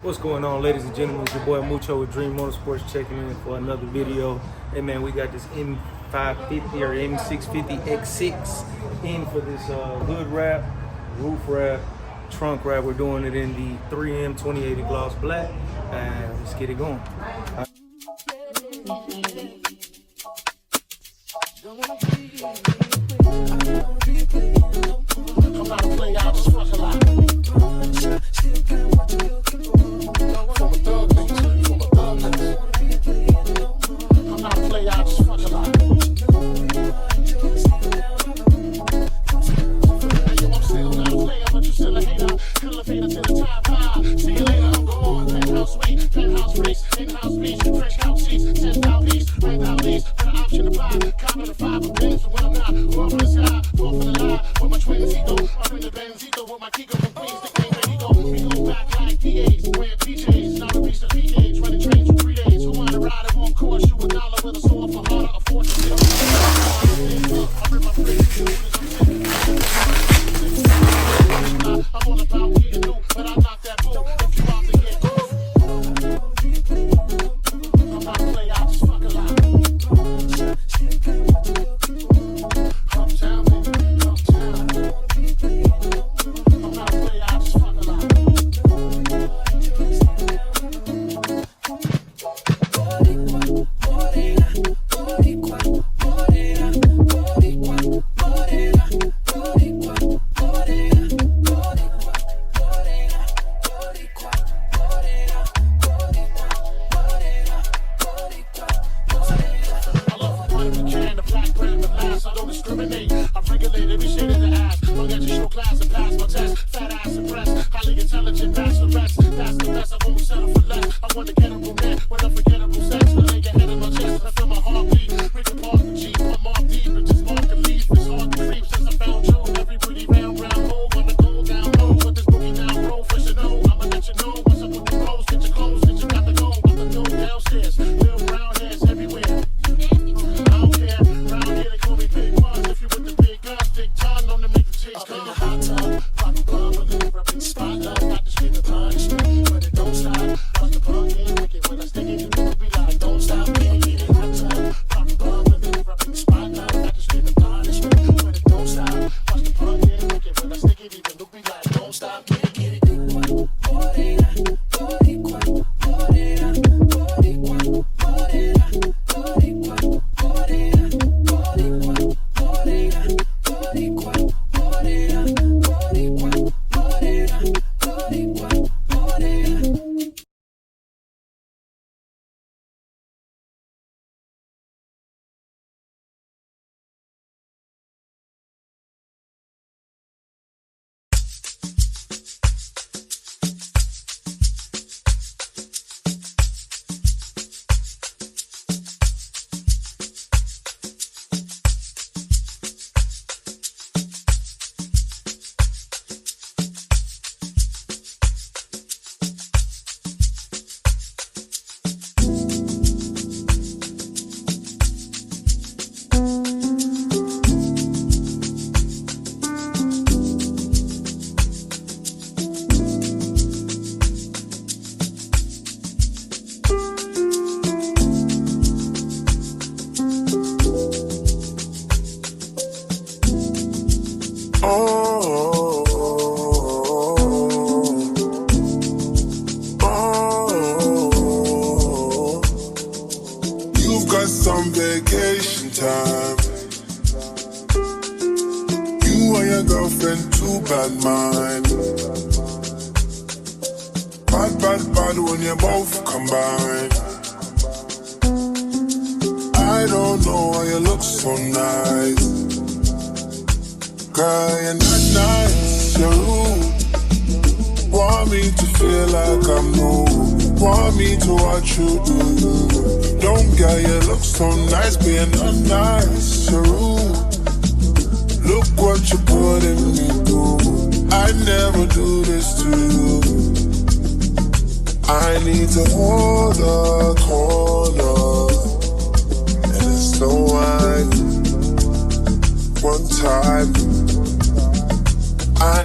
What's going on, ladies and gentlemen? It's your boy Mucho with Dream Motorsports checking in for another video. Hey man, we got this M550 or M650 X6 in for this hood wrap, roof wrap, trunk wrap. We're doing it in the 3M 2080 gloss black, and let's get it going. I'm not a player, I just fuck a lot. From a thug nigga, from a thug nigga. I'm not a player, I just fuck a lot. Hey yo, I'm still not a player, but you still a hater. Elevator to the top high. See you later, I'm gone. Penthouse suite, penthouse freaks, in-house beach, fresh house seats, 10,000 these, rent out these, for the option to buy. Cop in the 5 of Benz, when I'm not, one for the sky, one for the lie. With my twins, he go, I'm in the Benzito, with my Kiko from Queens, the king, where he go. We go back like PAs, wearing PJs, now to reach the PKs, running trains for 3 days. Who wanna ride it won't cost you $1 with a sword for harder, a fortune. I'm in my pretty I'm all about getting new, but I knock that bull if you out to get cool. I'm not a player, I just fuck a lot. Uptown, baby, uptown. I'm not a player, I just fuck a lot. I don't discriminate. I regulate every shade of the ass. Long as you show class and pass my test. Fat ass impressed. Highly intelligent, bachelorette. That's the best. I won't settle for less. I want to get a brunette with unforgettable sex. I lay your head in my chest. I feel my heartbeat. Rick and Park and G. I'm off deep. But just mark and leave. It's hard to creep since I found you. Every pretty round hole. Wanna go down low. Put this boogie down low. Fresh and know. I'ma let you know. What's up with the clothes? Get your clothes. Get you got to go. About to go downstairs. Little brown hairs everywhere. I don't care. Round here they call me Big Buzz. If you with the big guns, big time, known to make the chase come. In the hot tub, pop a bum, a little rubbing the spotlight. Got to scream the punishment, but it don't stop. Watch the punk get wicked when I stick it, you know be like, don't stop. Can't get it hot tub, pop a bum, a little rubbing the spotlight. Got to scream the punishment, but it don't stop. Watch the punk get wicked when I stick it, even look be like, don't stop. Can't get it. You've got some vacation time. You and your girlfriend, too bad mind. Bad when you both combine. I don't know why you look so nice. Girl, you're not nice, you're rude. Want me to feel like I'm new. Want me to watch you do. Don't get you look so nice, being unnice, you're rude. Look what you're putting me through. I never do this to you. I need to hold a corner, and it's no wine. One time